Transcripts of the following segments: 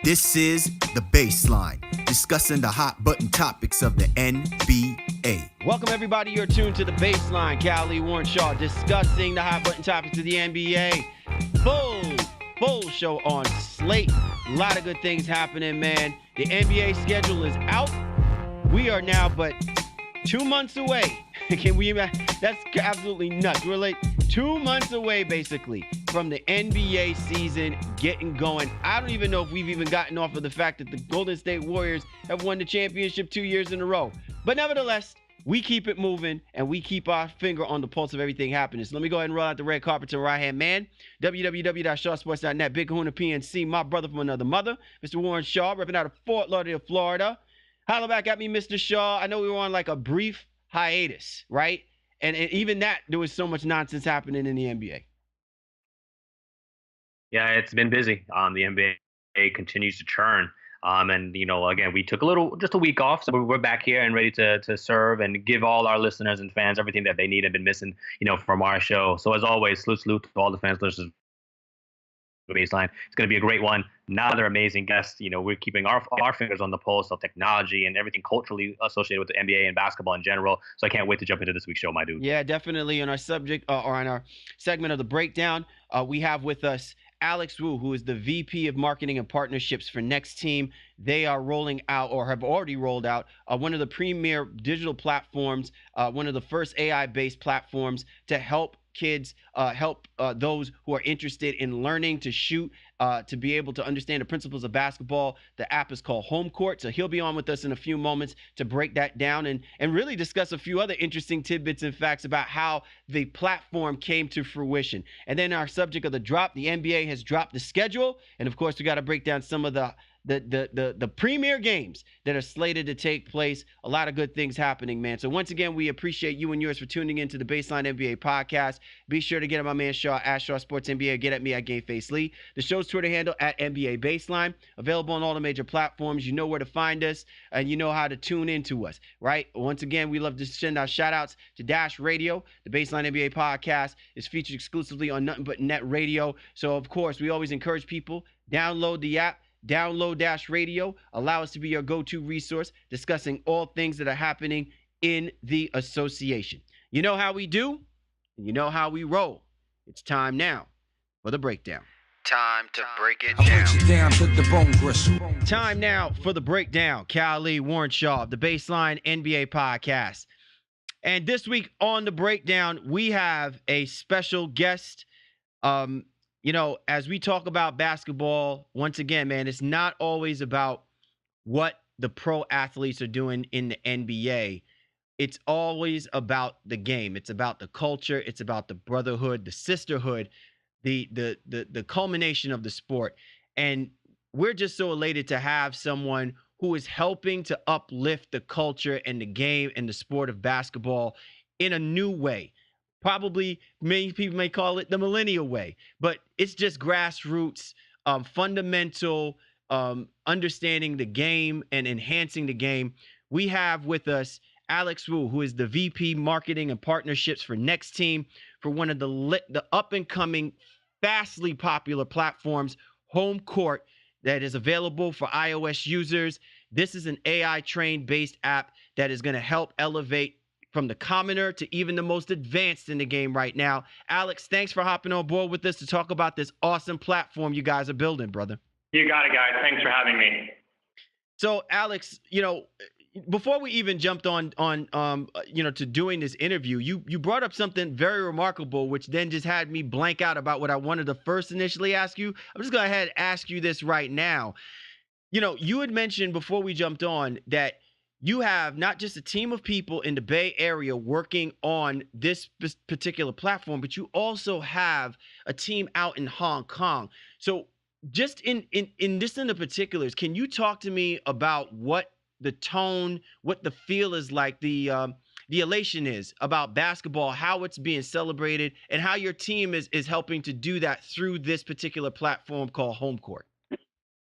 This is The Baseline, discussing the hot button topics of the NBA. Welcome, everybody. You're tuned to The Baseline. Callie Warrenshaw discussing the hot button topics of the NBA. Full show on slate. A lot of good things happening, man. The NBA schedule is out. We are now but 2 months away. That's absolutely nuts. We're like 2 months away, basically, from the NBA season getting going. I don't even know if we've even gotten off of the fact that the Golden State Warriors have won the championship 2 years in a row. But nevertheless, we keep it moving, and we keep our finger on the pulse of everything happening. So let me go ahead and roll out the red carpet to right-hand man, www.shawsports.net, Big Kahuna PNC, my brother from another mother, Mr. Warren Shaw, repping out of Fort Lauderdale, Florida. Holla back at me, Mr. Shaw. I know we were on like a brief hiatus, right? And even that, there was so much nonsense happening in the NBA. Yeah, it's been busy. The NBA continues to churn. And, again, we took just a week off. So we're back here and ready to serve and give all our listeners and fans everything that they need and been missing, from our show. So as always, salute to all the fans, listeners. Baseline. It's going to be a great one. Another amazing guest. We're keeping our fingers on the pulse of technology and everything culturally associated with the NBA and basketball in general. So I can't wait to jump into this week's show, my dude. Yeah, definitely. On our subject or on our segment of the breakdown, we have with us Alex Wu, who is the VP of Marketing and Partnerships for Next Team. They are rolling out or have already rolled out one of the premier digital platforms, one of the first AI-based platforms to help kids, help those who are interested in learning to shoot, to be able to understand the principles of basketball. The app is called Homecourt. So he'll be on with us in a few moments to break that down and really discuss a few other interesting tidbits and facts about how the platform came to fruition. And then our subject of the drop, the NBA has dropped the schedule. And of course, we got to break down some of the premier games that are slated to take place. A lot of good things happening, man. So once again, we appreciate you and yours for tuning into the Baseline NBA podcast. Be sure to get at my man Shaw at Shaw Sports NBA. Get at me at GameFace Lee. The show's Twitter handle at NBA Baseline. Available on all the major platforms. You know where to find us and you know how to tune into us, right? Once again, we love to send our shout outs to Dash Radio. The Baseline NBA podcast is featured exclusively on Nothing But Net Radio. So of course, we always encourage people, download the app. Download Dash Radio. Allow us to be your go-to resource discussing all things that are happening in the association. You know how we do, and you know how we roll. It's time now for the breakdown. Time to break it down to the bone gristle. Time now for the breakdown. Callie Warrenshaw of the Baseline NBA podcast. And this week on the breakdown, we have a special guest. As we talk about basketball, once again, man, it's not always about what the pro athletes are doing in the NBA. It's always about the game. It's about the culture. It's about the brotherhood, the sisterhood, the culmination of the sport. And we're just so elated to have someone who is helping to uplift the culture and the game and the sport of basketball in a new way. Probably many people may call it the millennial way, but it's just grassroots, fundamental, understanding the game and enhancing the game. We have with us Alex Wu, who is the VP Marketing and Partnerships for Next Team for one of the up-and-coming, fastly popular platforms, Homecourt, that is available for iOS users. This is an AI-trained based app that is going to help elevate from the commoner to even the most advanced in the game right now. Alex, thanks for hopping on board with us to talk about this awesome platform you guys are building, brother. You got it, guys. Thanks for having me. So, Alex, before we even jumped on to doing this interview, you brought up something very remarkable, which then just had me blank out about what I wanted to first initially ask you. I'm just going to go ahead and ask you this right now. You had mentioned before we jumped on that you have not just a team of people in the Bay Area working on this particular platform, but you also have a team out in Hong Kong. So just in the particulars, can you talk to me about what the tone, what the feel is like, the elation is about basketball, how it's being celebrated, and how your team is helping to do that through this particular platform called Homecourt?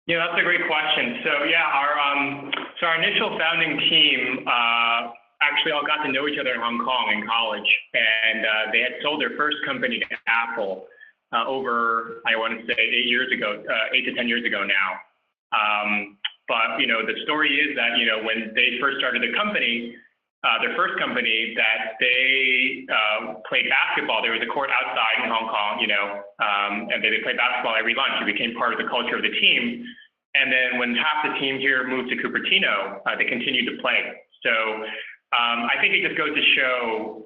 Yeah, that's a great question. So yeah, our initial founding team actually all got to know each other in Hong Kong in college, and they had sold their first company to Apple over, I want to say 8 to 10 years ago now. But the story is that when they first started the company, their first company, that they played basketball. There was a court outside in Hong Kong, and they played basketball every lunch. It became part of the culture of the team. And then when half the team here moved to Cupertino, they continued to play. So I think it just goes to show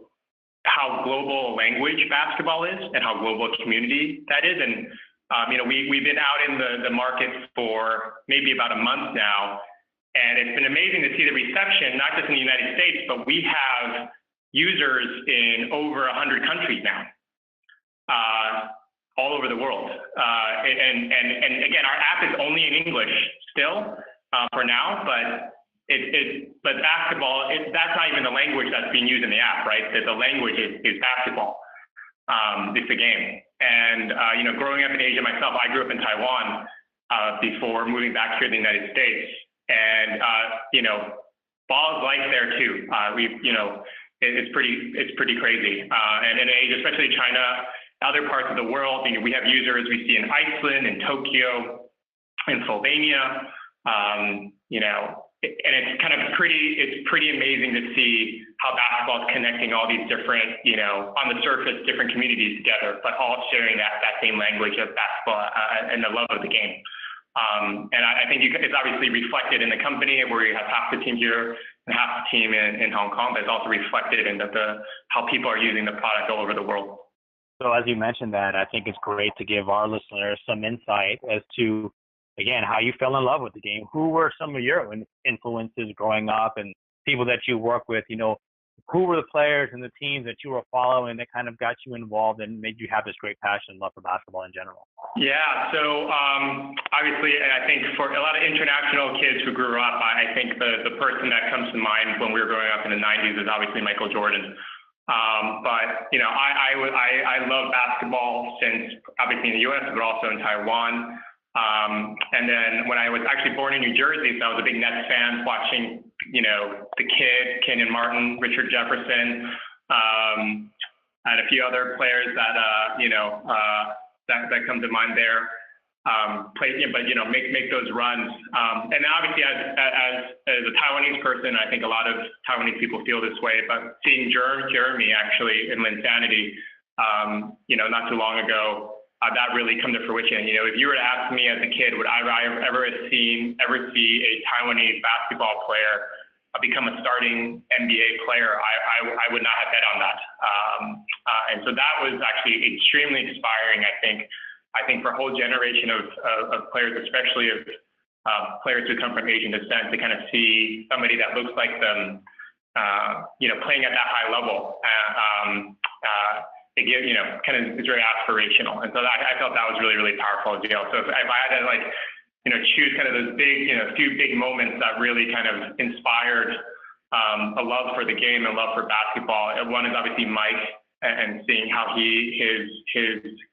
how global language basketball is and how global a community that is. And we've been out in the market for maybe about a month now, and it's been amazing to see the reception, not just in the United States, but we have users in over 100 countries now, all over the world. And again, our app is only in English still for now, but basketball, that's not even the language that's being used in the app, right? The language is basketball. It's a game. And, growing up in Asia myself, I grew up in Taiwan before moving back here to the United States. And, ball is life there too. It's pretty crazy. And in Asia, especially China, other parts of the world, we have users we see in Iceland, in Tokyo, in Slovenia, and it's kind of it's pretty amazing to see how basketball is connecting all these different, on the surface, different communities together, but all sharing that same language of basketball and the love of the game. And I think it's obviously reflected in the company where you have half the team here and half the team in Hong Kong, but it's also reflected in how people are using the product all over the world. So as you mentioned that, I think it's great to give our listeners some insight as to, again, how you fell in love with the game. Who were some of your influences growing up and people that you work with? Who were the players and the teams that you were following that kind of got you involved and made you have this great passion and love for basketball in general? Yeah, so obviously, I think for a lot of international kids who grew up, I think the person that comes to mind when we were growing up in the 90s is obviously Michael Jordan. But I love basketball since obviously in the U.S., but also in Taiwan. And then when I was actually born in New Jersey, so I was a big Nets fan, watching, the Kid, Kenyon Martin, Richard Jefferson, and a few other players that come to mind there. Make those runs. And obviously, as a Taiwanese person, I think a lot of Taiwanese people feel this way. But seeing Jeremy actually in Linsanity, not too long ago. That really come to fruition. If you were to ask me as a kid, would I ever see a Taiwanese basketball player become a starting NBA player, I would not have bet on that. And so that was actually extremely inspiring, I think for a whole generation of players, especially of players who come from Asian descent, to kind of see somebody that looks like them, playing at that high level. It's very aspirational. And so I felt that was really, really powerful as well. So if I had to choose kind of those big, few big moments that really kind of inspired a love for the game and love for basketball. One is obviously Mike and seeing how his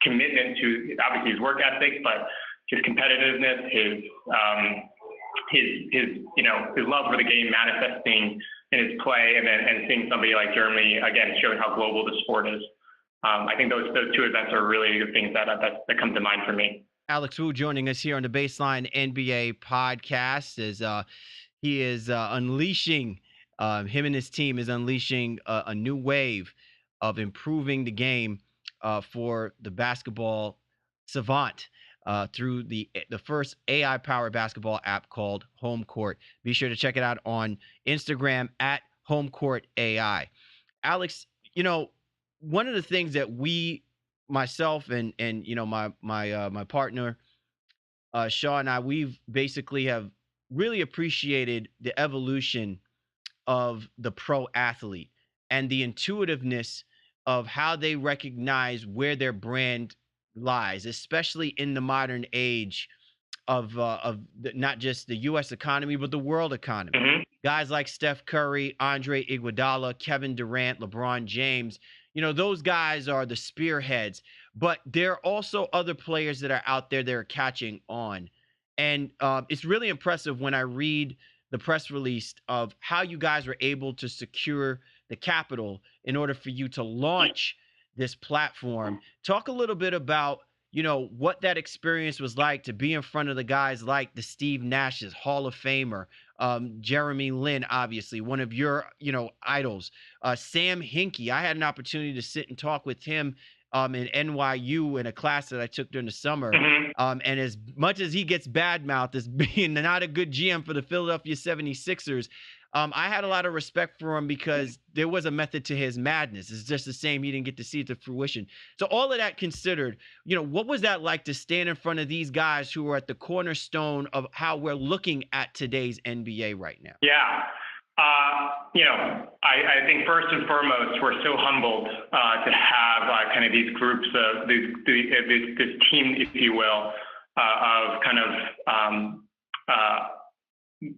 commitment to obviously his work ethic, but his competitiveness, his love for the game manifesting in his play, and seeing somebody like Jeremy, again, showing how global the sport is. I think those two events are really the things that come to mind for me. Alex Wu joining us here on the Baseline NBA podcast as he is unleashing, him and his team is unleashing a new wave of improving the game for the basketball savant through the first AI-powered basketball app called Homecourt. Be sure to check it out on Instagram at Homecourt AI. Alex, one of the things that myself and my partner Shaw and I, we've basically have really appreciated the evolution of the pro athlete and the intuitiveness of how they recognize where their brand lies, especially in the modern age of not just the U.S. economy, but the world economy. Mm-hmm. Guys like Steph Curry, Andre Iguodala, Kevin Durant, LeBron James, those guys are the spearheads. But there are also other players that are out there that are catching on. And it's really impressive when I read the press release of how you guys were able to secure the capital in order for you to launch this platform. Talk a little bit about what that experience was like to be in front of the guys like the Steve Nash's, Hall of Famer, Jeremy Lin, obviously one of your, idols, Sam Hinkie. I had an opportunity to sit and talk with him in NYU in a class that I took during the summer. Mhm. And as much as he gets badmouthed as being not a good GM for the Philadelphia 76ers, I had a lot of respect for him because there was a method to his madness. It's just the same. He didn't get to see it to fruition. So all of that considered, what was that like to stand in front of these guys who are at the cornerstone of how we're looking at today's NBA right now? Yeah. I think first and foremost, we're so humbled to have kind of these groups of this team, if you will, of kind of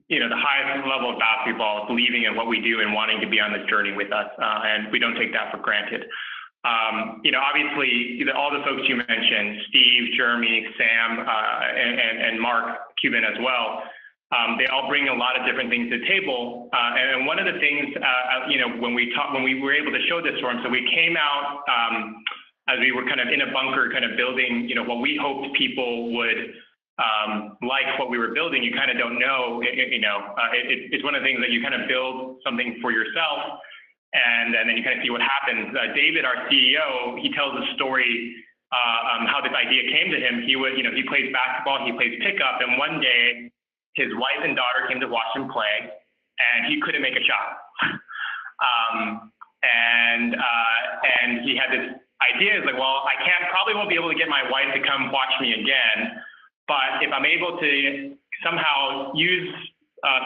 the highest level of basketball, believing in what we do and wanting to be on this journey with us, and we don't take that for granted. Obviously, all the folks you mentioned, Steve, Jeremy, Sam, and Mark Cuban as well. They all bring a lot of different things to the table. And one of the things, when we were able to show this for them, so we came out as we were kind of in a bunker, kind of building, what we hoped people would like what we were building. You kind of don't know, it's one of the things that you kind of build something for yourself, and then you kind of see what happens. David, our CEO, he tells a story how this idea came to him. He plays basketball, he plays pickup, and one day his wife and daughter came to watch him play, and he couldn't make a shot. And he had this idea, like, well, probably won't be able to get my wife to come watch me again, but if I'm able to somehow use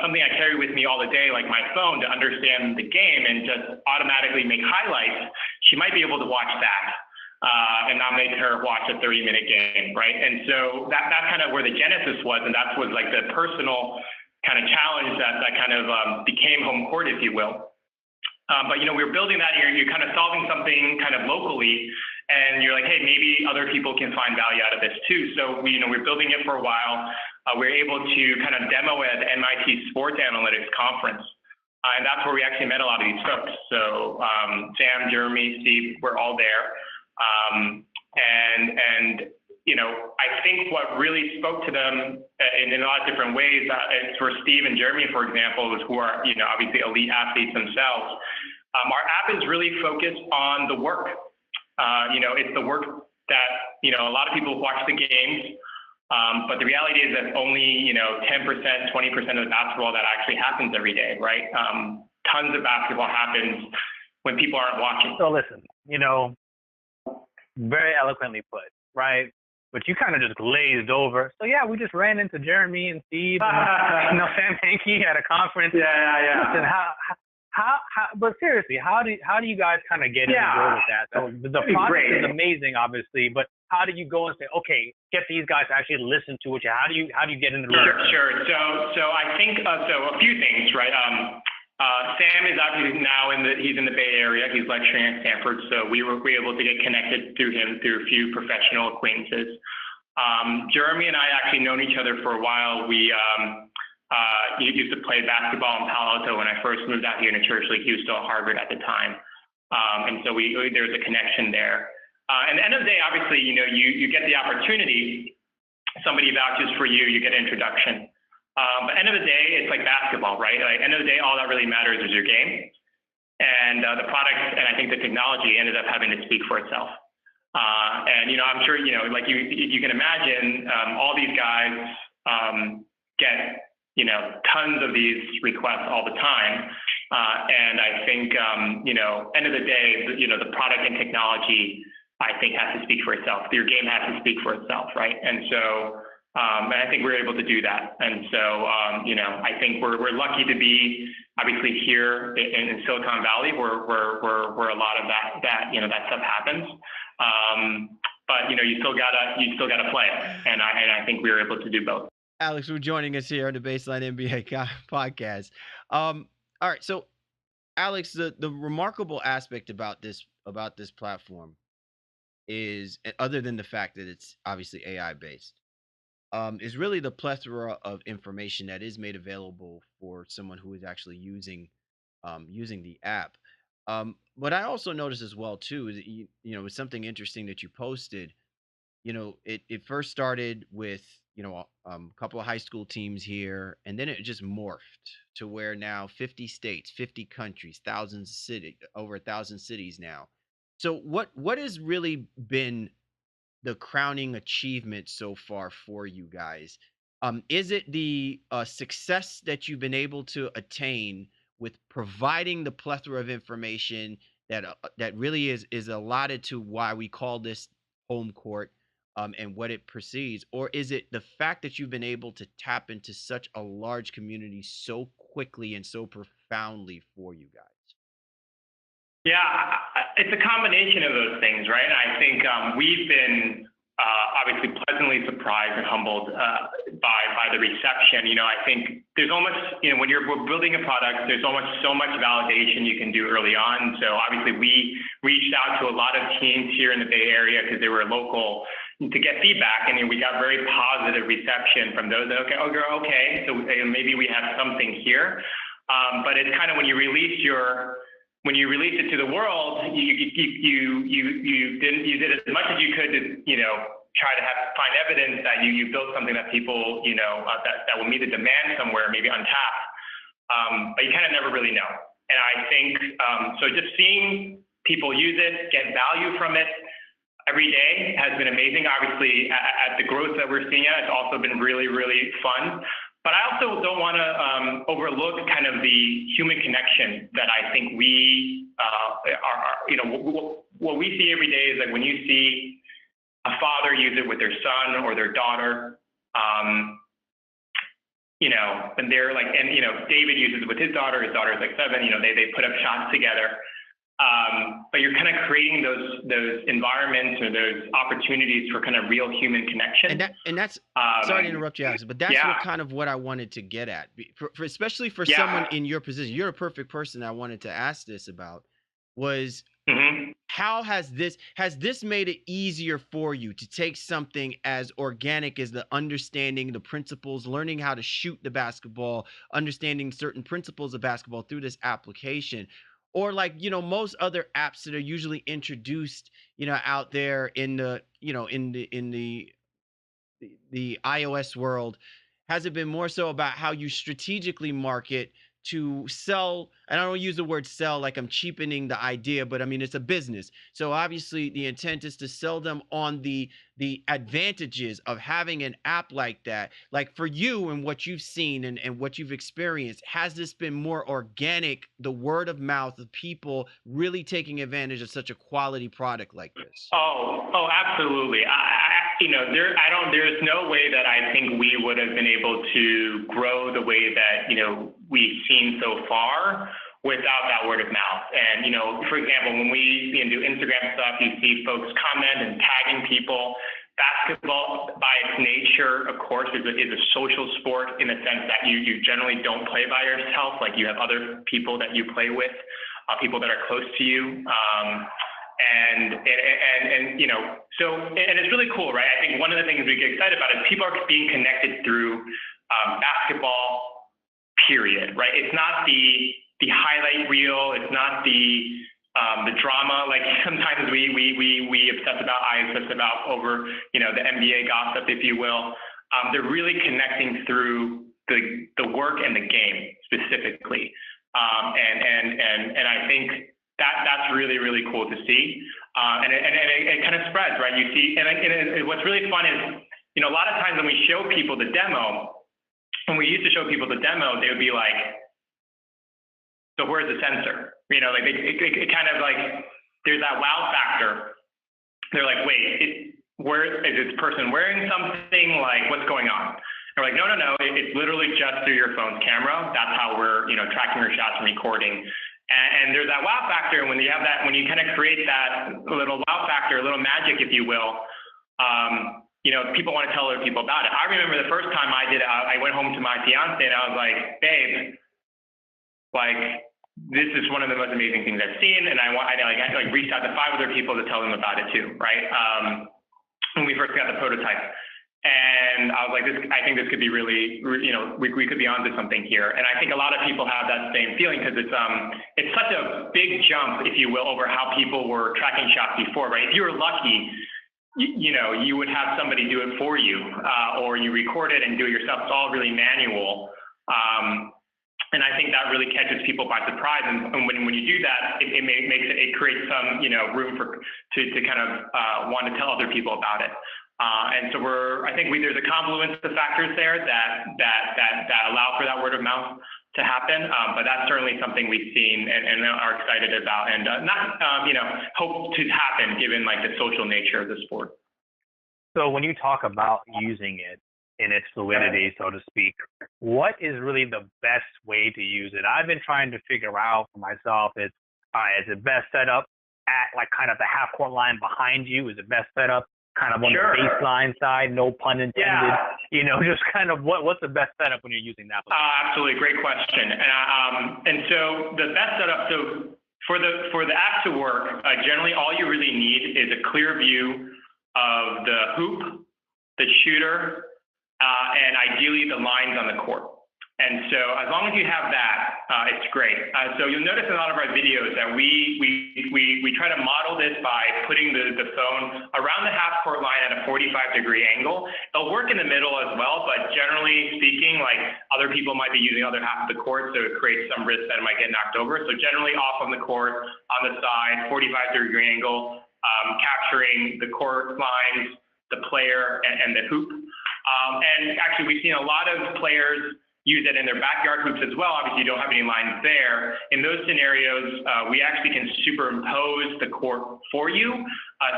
something I carry with me all the day, like my phone, to understand the game and just automatically make highlights, she might be able to watch that. And not make her watch a 30-minute game, right? And so that's kind of where the genesis was, and that was like the personal kind of challenge that kind of became Homecourt, if you will. But we were building that, and you're kind of solving something kind of locally, and you're like, hey, maybe other people can find value out of this too. So we're building it for a while. We're able to kind of demo it at the MIT Sports Analytics Conference. And that's where we actually met a lot of these folks. So Sam, Jeremy, Steve, we're all there. I think what really spoke to them in a lot of different ways, and for Steve and Jeremy, for example, who are, obviously elite athletes themselves, our app is really focused on the work. It's the work that, a lot of people watch the games, but the reality is that only, 10%, 20% of the basketball that actually happens every day, right? Tons of basketball happens when people aren't watching. So listen, very eloquently put, right? But you kind of just glazed over. So yeah, we just ran into Jeremy and Steve and Sam Hinkie at a conference. Yeah. Listen, but seriously, how do you guys kind of get in the door with that? So the process is amazing, obviously, but how do you go and say, okay, get these guys to actually listen to it? How do you get in the room? Sure. So I think a few things, right? Sam is obviously now he's in the Bay Area. He's lecturing at Stanford, so we were able to get connected through him through a few professional acquaintances. Jeremy and I actually known each other for a while. We used to play basketball in Palo Alto when I first moved out here to Church Lake. He was still at Harvard at the time, and so there was a connection there. And at the end of the day, obviously, you get the opportunity. Somebody vouches for you, you get an introduction. But end of the day, it's like basketball, right? Like end of the day, all that really matters is your game, and the product, and I think the technology ended up having to speak for itself. And I'm sure like you can imagine, all these guys get tons of these requests all the time, and I think end of the day, the product and technology, I think, has to speak for itself. Your game has to speak for itself, right? And so. And I think we're able to do that. And so, I think we're lucky to be obviously here in Silicon Valley, where a lot of that stuff happens. But you still gotta play it, and I think we were able to do both. Alex, for joining us here on the Baseline NBA podcast. All right, so Alex, the remarkable aspect about this platform is, other than the fact that it's obviously AI based, is really the plethora of information that is made available for someone who is actually using the app. But I also noticed as well too is that it's something interesting that you posted. it first started with, a couple of high school teams here, and then it just morphed to where now 50 states, 50 countries, thousands of city, over 1,000 cities now. So what has really been the crowning achievement so far for you guys? Is it the success that you've been able to attain with providing the plethora of information that really is allotted to why we call this home court, and what it precedes, or is it the fact that you've been able to tap into such a large community so quickly and so profoundly for you guys? Yeah, it's a combination of those things, right? And I think we've been obviously pleasantly surprised and humbled by the reception. I think there's almost, when we're building a product, there's almost so much validation you can do early on. So obviously we reached out to a lot of teams here in the Bay Area because they were local to get feedback, and we got very positive reception from those. Okay, oh, girl, okay, so maybe we have something here. But it's kind of when you release it to the world, you did as much as you could to try to find evidence that you built something that people that will meet a demand somewhere, maybe untapped. But you kind of never really know. And I think so. Just seeing people use it, get value from it every day has been amazing. Obviously, at the growth that we're seeing, it's also been really, really fun. But I also don't want to overlook kind of the human connection that I think we what we see every day is like when you see a father use it with their son or their daughter, and they're like, and David uses it with his daughter is like 7. They put up shots together. But you're kind of creating those environments or those opportunities for kind of real human connection. And that's sorry to interrupt you, Alex, but that's what I wanted to get at, for especially for someone in your position. You're a perfect person I wanted to ask this about. Was how has this made it easier for you to take something as organic as the understanding the principles, learning how to shoot the basketball, understanding certain principles of basketball through this application? Or like, most other apps that are usually introduced, out there in the, in the iOS world, has it been more so about how you strategically market to sell? And I don't use the word sell like I'm cheapening the idea, but I mean, it's a business. So obviously the intent is to sell them on the advantages of having an app like that. Like for you and what you've seen and what you've experienced, has this been more organic, the word of mouth of people really taking advantage of such a quality product like this? Oh, absolutely. There's no way that I think we would have been able to grow the way that, we've seen so far without that word of mouth. And, for example, when we do Instagram stuff, you see folks comment and tagging people. Basketball, by its nature, of course, is a social sport in the sense that you generally don't play by yourself. Like you have other people that you play with, people that are close to you. And it's really cool, right? I think one of the things we get excited about is people are being connected through basketball, period, right? It's not the highlight reel. It's not the drama like sometimes we obsess about. I obsess about over the NBA gossip, if you will. They're really connecting through the work and the game specifically, and I think that's really, really cool to see, and it kind of spreads, right? You see, and what's really fun is a lot of times when we show people the demo. When we used to show people the demo, they would be like, so where's the sensor? Like it kind of like, there's that wow factor. They're like, wait, where is this person wearing something? Like, what's going on? They're like, no, it's literally just through your phone's camera. That's how we're, tracking your shots and recording. And there's that wow factor. And when you have that, when you kind of create that little wow factor, a little magic, if you will, people want to tell other people about it. I remember the first time I did it, I went home to my fiance and I was like, babe, like, this is one of the most amazing things I've seen. And I reached out to 5 other people to tell them about it too, right? When we first got the prototype. And I was like, I think this could be really, we could be onto something here. And I think a lot of people have that same feeling because it's such a big jump, if you will, over how people were tracking shots before, right? If you were lucky, you would have somebody do it for you, or you record it and do it yourself. It's all really manual. And I think that really catches people by surprise. And when you do that, it creates some, room to kind of want to tell other people about it. And so I think there's a confluence of factors there that allow for that word of mouth to happen. But that's certainly something we've seen and are excited about, and hope to happen given like the social nature of the sport. So when you talk about using it in its fluidity, so to speak, what is really the best way to use it? I've been trying to figure out for myself is it best set up at like kind of the half court line behind you? Is it best set up kind of on the baseline side, no pun intended? Just kind of what's the best setup when you're using that? Absolutely, great question. And so the best setup, so for the app to work, generally all you really need is a clear view of the hoop, the shooter, and ideally the lines on the court. And so as long as you have that, it's great. So you'll notice in a lot of our videos that we try to model this by putting the phone around the half court line at a 45-degree angle. It'll work in the middle as well, but generally speaking, like other people might be using other half of the court, so it creates some risk that it might get knocked over. So generally off on the court, on the side, 45-degree angle, capturing the court lines, the player, and the hoop. And actually, we've seen a lot of players use it in their backyard hoops as well. Obviously, you don't have any lines there. In those scenarios, we actually can superimpose the court for you.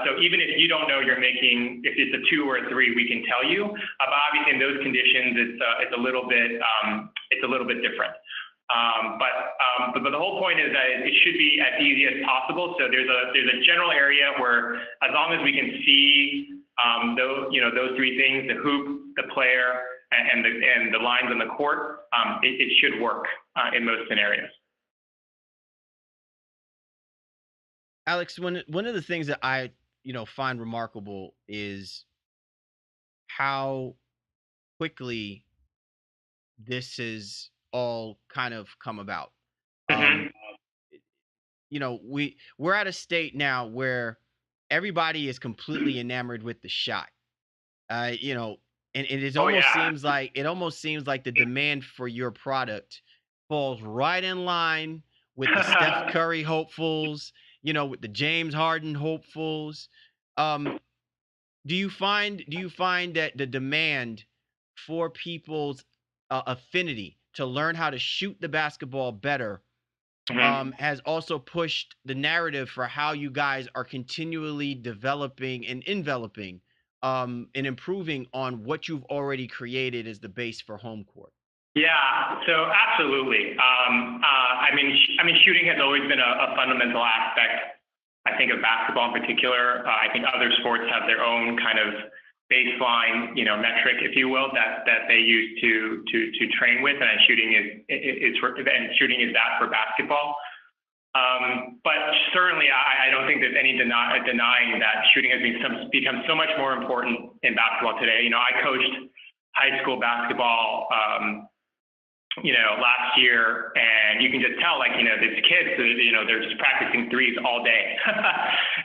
So even if you don't know you're making, if it's a 2 or a 3, we can tell you. But obviously, in those conditions, it's a little bit different. But the whole point is that it should be as easy as possible. So there's a general area where, as long as we can see those 3 things: the hoop, the player, and the lines on the court, it should work in most scenarios. Alex, one of the things that I find remarkable is how quickly this has all kind of come about. Mm-hmm. We're at a state now where everybody is completely enamored with the shot. And it almost seems like the demand for your product falls right in line with the Steph Curry hopefuls, with the James Harden hopefuls. Do you find that the demand for people's affinity to learn how to shoot the basketball better has also pushed the narrative for how you guys are continually developing and enveloping and improving on what you've already created as the base for Homecourt? Yeah, so absolutely. Shooting has always been a fundamental aspect, I think, of basketball in particular. I think other sports have their own kind of baseline, metric, if you will, that they use to train with, and shooting is that for basketball. But certainly, I don't think there's any denying that shooting has become so much more important in basketball today. I coached high school basketball, last year, and you can just tell, these kids, they're just practicing threes all day,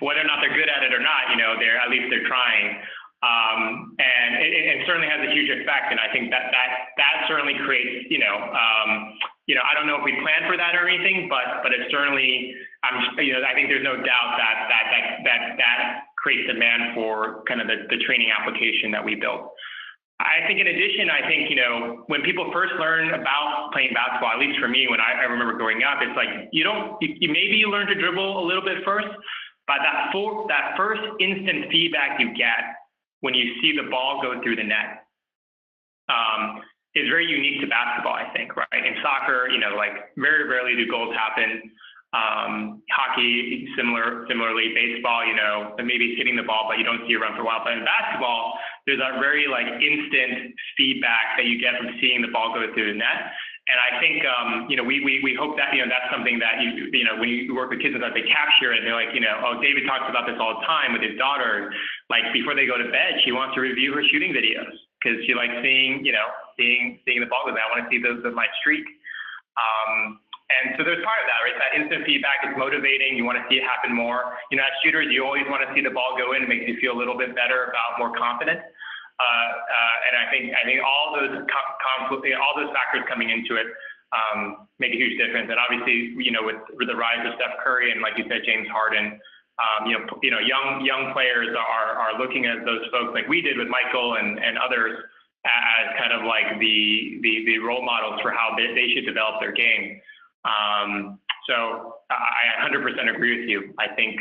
whether or not they're good at it or not. At least they're trying. And it certainly has a huge effect, and I think that certainly creates, I don't know if we planned for that or anything, but it certainly, I think there's no doubt that creates demand for kind of the training application that we built. I think in addition, when people first learn about playing basketball, at least for me, when I remember growing up, it's like maybe you learn to dribble a little bit first, but that first instant feedback you get when you see the ball go through the net is very unique to basketball, I think, right? In soccer, very rarely do goals happen. Hockey, similarly, baseball, maybe hitting the ball, but you don't see it run for a while. But in basketball, there's a very instant feedback that you get from seeing the ball go through the net. And I think, we hope that, that's something that when you work with kids, that they capture it. They're like, David talks about this all the time with his daughter. Like before they go to bed, she wants to review her shooting videos because she likes seeing the ball go. I want to see my streak. And so there's part of that, right? That instant feedback is motivating. You want to see it happen more. You know, as shooters, you always want to see the ball go in. It makes you feel a little bit better, more confident. And I think all those all those factors coming into it make a huge difference. And obviously, you know, with the rise of Steph Curry and, like you said, James Harden, young players are looking at those folks like we did with Michael and others as kind of like the role models for how they should develop their game. So I 100% agree with you. I think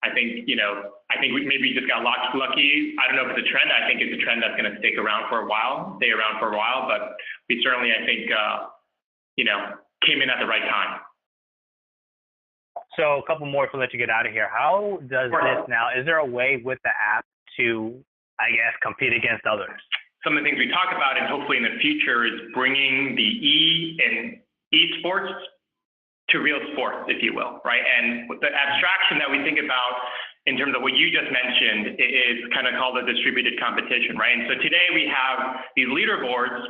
we maybe just got lucky. I don't know if it's a trend. I think it's a trend that's going to stay around for a while. But we certainly, I think, came in at the right time. So a couple more to let you get out of here. How does this now, is there a way with the app to, I guess, compete against others? Some of the things we talk about, and hopefully in the future, is bringing the esports to real sports, if you will, right? And the abstraction that we think about in terms of what you just mentioned is kind of called a distributed competition, right? And so today we have these leaderboards,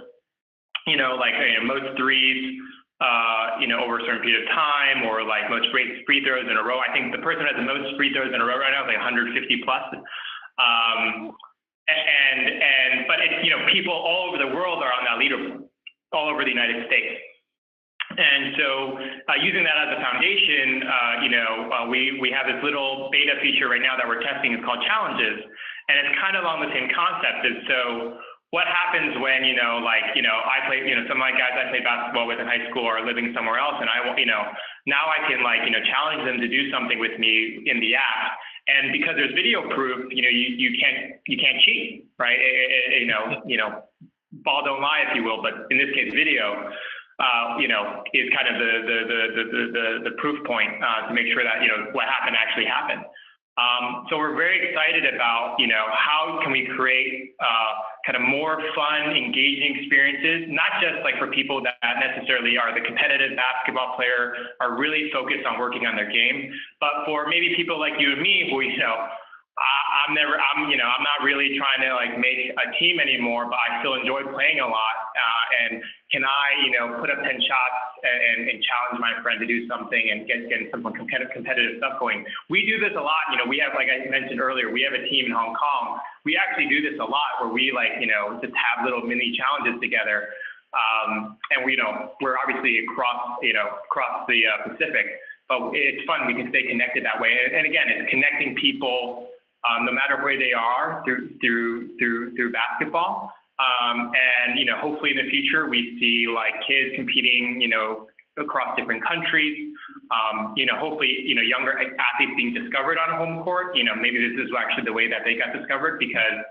most threes, over a certain period of time, or like most free throws in a row. I think the person who has the most free throws in a row right now is like 150 plus. But it's, people all over the world are on that leaderboard, all over the United States. And so using that as a foundation, we have this little beta feature right now that we're testing. It's called Challenges. And it's kind of along the same concept. And so what happens when, I play, some of my guys I played basketball with in high school are living somewhere else. And now I can challenge them to do something with me in the app. And because there's video proof, you can't cheat, right? Ball don't lie, if you will. But in this case, video, is kind of the proof point to make sure that, what happened actually happened. So we're very excited about, how can we create kind of more fun, engaging experiences, not just like for people that necessarily are the competitive basketball player, are really focused on working on their game, but for maybe people like you and me who, I'm not really trying to like make a team anymore, but I still enjoy playing a lot. And can I, put up 10 shots and challenge my friend to do something and get some competitive stuff going? We do this a lot. We have, like I mentioned earlier, we have a team in Hong Kong. We actually do this a lot where we just have little mini challenges together. And we're obviously across the Pacific, but it's fun. We can stay connected that way. And again, it's connecting people no matter where they are through basketball. And hopefully in the future we see like kids competing, across different countries. Hopefully, younger athletes being discovered on home court. Maybe this is actually the way that they got discovered because,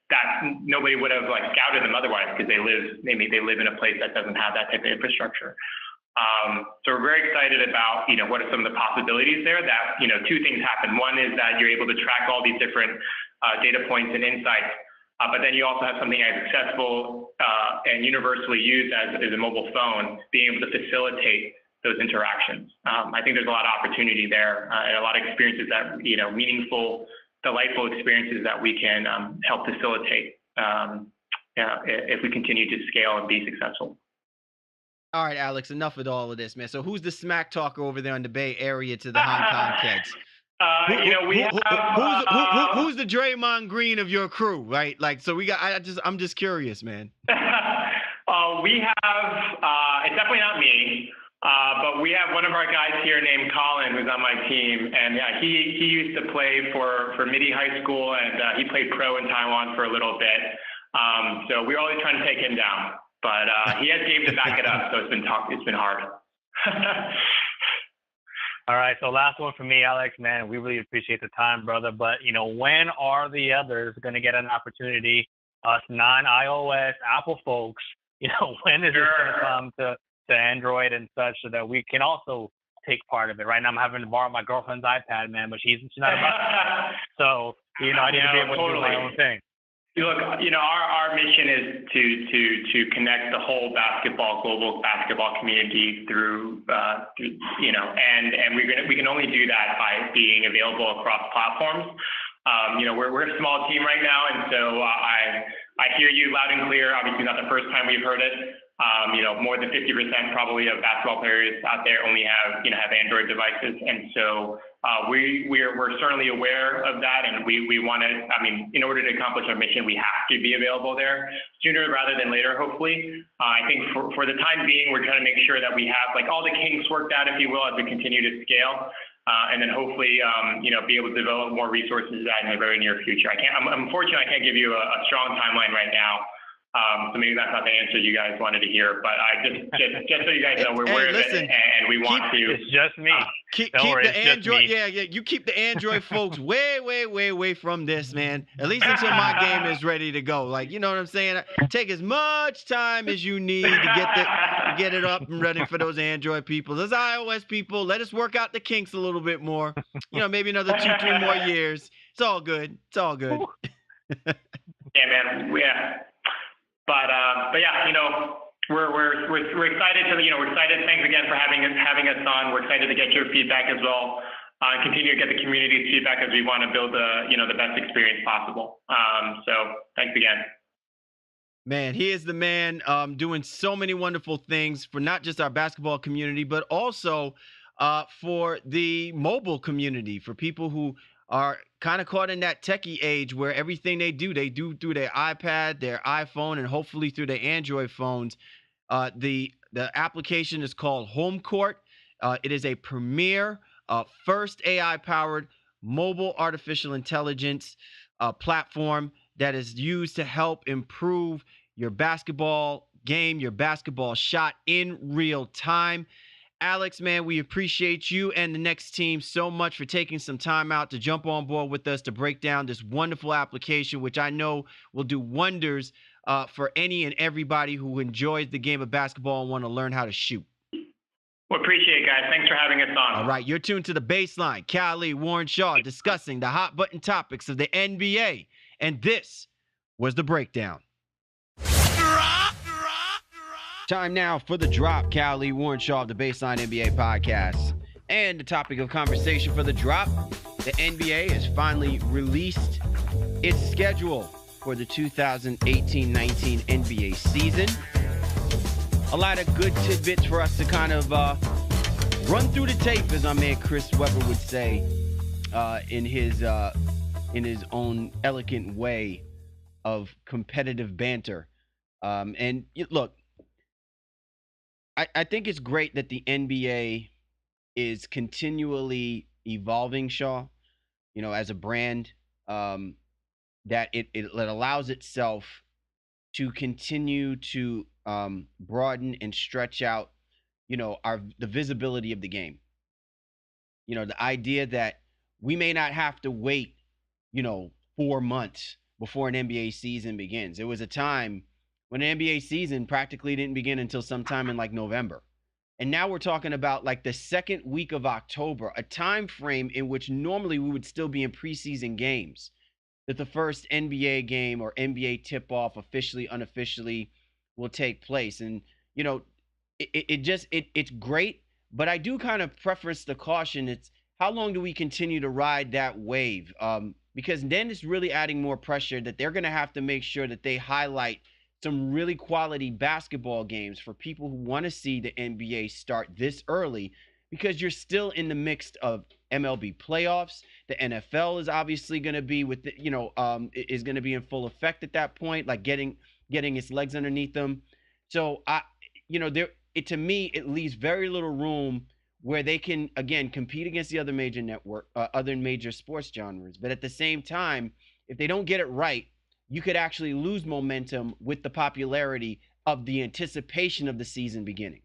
that nobody would have like scouted them otherwise because they live in a place that doesn't have that type of infrastructure. So we're very excited about, what are some of the possibilities there that, two things happen. One is that you're able to track all these different data points and insights, but then you also have something as accessible and universally used as a mobile phone, being able to facilitate those interactions. I think there's a lot of opportunity there and a lot of experiences that, meaningful, delightful experiences that we can help facilitate if we continue to scale and be successful. All right, Alex, enough with all of this, man. So who's the smack talker over there in the Bay Area to the Hong Kong kids? Who's the Draymond Green of your crew, right? Like, so I'm just curious, man. We have, it's definitely not me, but we have one of our guys here named Colin, who's on my team, and he used to play for Midi High School, and he played pro in Taiwan for a little bit. So we're always trying to take him down, but he has game to back it up, so it's been hard. All right, so last one for me, Alex, man, we really appreciate the time, brother. But, when are the others going to get an opportunity, us non-iOS Apple folks, when is it going to come to Android and such so that we can also take part of it? Right now I'm having to borrow my girlfriend's iPad, man, but she's not about that. So, I need to be able to do my own thing. Look, our mission is to connect the whole global basketball community through, and we can only do that by being available across platforms. We're a small team right now, and so I hear you loud and clear. Obviously, not the first time we've heard it. More than 50% probably of basketball players out there only have Android devices, and so we're certainly aware of that, and we want to. I mean, in order to accomplish our mission, we have to be available there sooner rather than later. Hopefully, I think for the time being, we're trying to make sure that we have like all the kinks worked out, if you will, as we continue to scale. And then hopefully, be able to develop more resources in the very near future. Unfortunately, I can't give you a strong timeline right now. So maybe that's not the answer you guys wanted to hear, but I just so you guys know, we're aware of it, and we want to. It's just me. Keep the Android. Yeah. You keep the Android folks way from this, man. At least until my game is ready to go. Like, you know what I'm saying? Take as much time as you need to get it up and ready for those Android people. Those iOS people, let us work out the kinks a little bit more. Maybe another 2-3 more years. It's all good. Yeah, man. Yeah. But yeah, we're excited to, we're excited. Thanks again for having us on. We're excited to get your feedback as well, and continue to get the community's feedback as we want to build the best experience possible. So thanks again. Man, he is the man, doing so many wonderful things for not just our basketball community, but also for the mobile community, for people who are kind of caught in that techie age where everything they do through their iPad, their iPhone, and hopefully through their Android phones. The application is called Homecourt. It is a premier, first AI-powered mobile artificial intelligence platform that is used to help improve your basketball game, your basketball shot in real time. Alex, man, we appreciate you and the next team so much for taking some time out to jump on board with us to break down this wonderful application, which I know will do wonders for any and everybody who enjoys the game of basketball and want to learn how to shoot. Well, appreciate it, guys. Thanks for having us on. All right, you're tuned to The Baseline. Cal, Warren Shaw discussing the hot button topics of the NBA. And this was The Breakdown. Time now for The Drop. Cal, Warren Shaw of the Baseline NBA podcast. And the topic of conversation for The Drop, the NBA has finally released its schedule for the 2018-19 NBA season. A lot of good tidbits for us to kind of run through the tape, as our man Chris Webber would say, in his own elegant way of competitive banter. And look, I think it's great that the NBA is continually evolving, Shaw, as a brand, that it allows itself to continue to broaden and stretch out, the visibility of the game. The idea that we may not have to wait, 4 months before an NBA season begins. There was a time when an NBA season practically didn't begin until sometime in like November. And now we're talking about like the second week of October, a time frame in which normally we would still be in preseason games, that the first NBA game or NBA tip-off officially, unofficially will take place. And, it's great, but I do kind of preference the caution. It's how long do we continue to ride that wave? Because then it's really adding more pressure that they're going to have to make sure that they highlight some really quality basketball games for people who want to see the NBA start this early, because you're still in the mix of MLB playoffs. The NFL is obviously going to be is going to be in full effect at that point, like getting its legs underneath them. So to me, it leaves very little room where they can, again, compete against the other major sports genres. But at the same time, if they don't get it right, you could actually lose momentum with the popularity of the anticipation of the season beginning.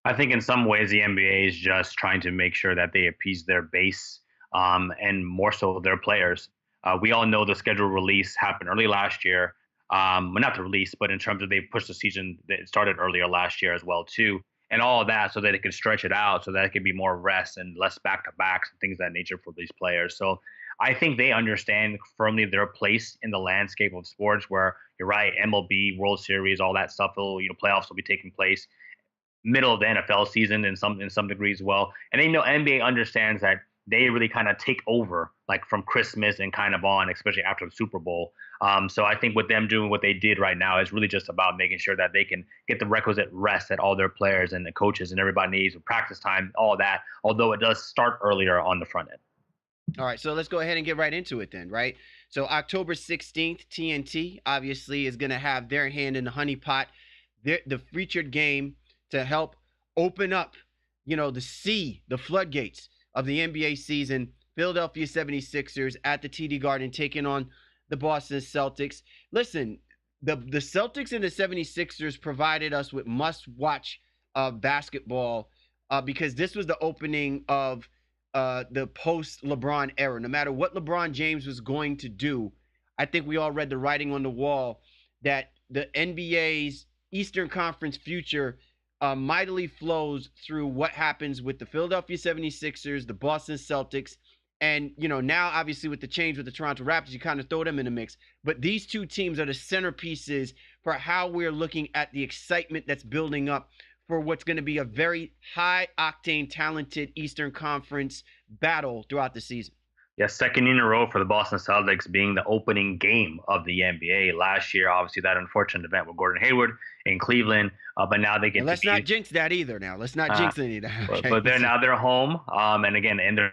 I think in some ways the NBA is just trying to make sure that they appease their base, and more so their players. We all know the schedule release happened early last year. Well, not the release, but in terms of they pushed the season, it started earlier last year as well too. And all of that so that it could stretch it out, so that it could be more rest and less back-to-backs and things of that nature for these players. So I think they understand firmly their place in the landscape of sports, where you're right, MLB, World Series, all that stuff, playoffs will be taking place middle of the NFL season in some degree as well. And they know NBA understands that they really kind of take over like from Christmas and kind of on, especially after the Super Bowl. So I think with them doing what they did right now is really just about making sure that they can get the requisite rest that all their players and the coaches and everybody needs with practice time, all that, although it does start earlier on the front end. All right, so let's go ahead and get right into it then, right? So October 16th, TNT obviously is going to have their hand in the honey pot, the featured game to help open up, the floodgates of the NBA season. Philadelphia 76ers at the TD Garden taking on the Boston Celtics. Listen, the Celtics and the 76ers provided us with must-watch basketball because this was the opening of the post-LeBron era. No matter what LeBron James was going to do, I think we all read the writing on the wall that the NBA's Eastern Conference future mightily flows through what happens with the Philadelphia 76ers, the Boston Celtics, and, now obviously with the change with the Toronto Raptors, you kind of throw them in the mix. But these two teams are the centerpieces for how we're looking at the excitement that's building up for what's going to be a very high-octane, talented Eastern Conference battle throughout the season. Yeah, second in a row for the Boston Celtics being the opening game of the NBA. Last year, obviously, that unfortunate event with Gordon Hayward in Cleveland, but now they get and let's not jinx that either now. Let's not jinx any of that. Okay? But they're home, and again, in their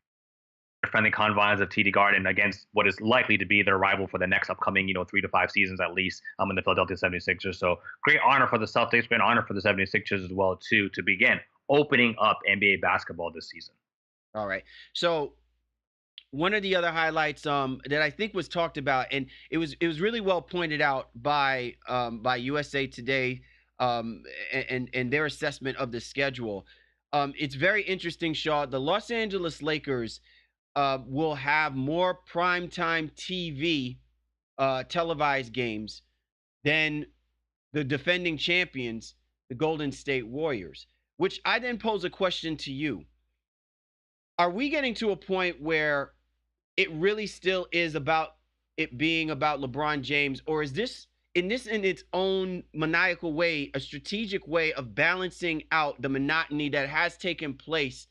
friendly confines of TD Garden against what is likely to be their rival for the next upcoming, 3 to 5 seasons at least, in the Philadelphia 76ers. So great honor for the Celtics, great honor for the 76ers as well, too, to begin opening up NBA basketball this season. All right. So one of the other highlights that I think was talked about, and it was really well pointed out by USA Today and their assessment of the schedule. It's very interesting, Shaw. The Los Angeles Lakers will have more primetime TV televised games than the defending champions, the Golden State Warriors, which I then pose a question to you. Are we getting to a point where it really still is about it being about LeBron James, or is this in its own maniacal way, a strategic way of balancing out the monotony that has taken place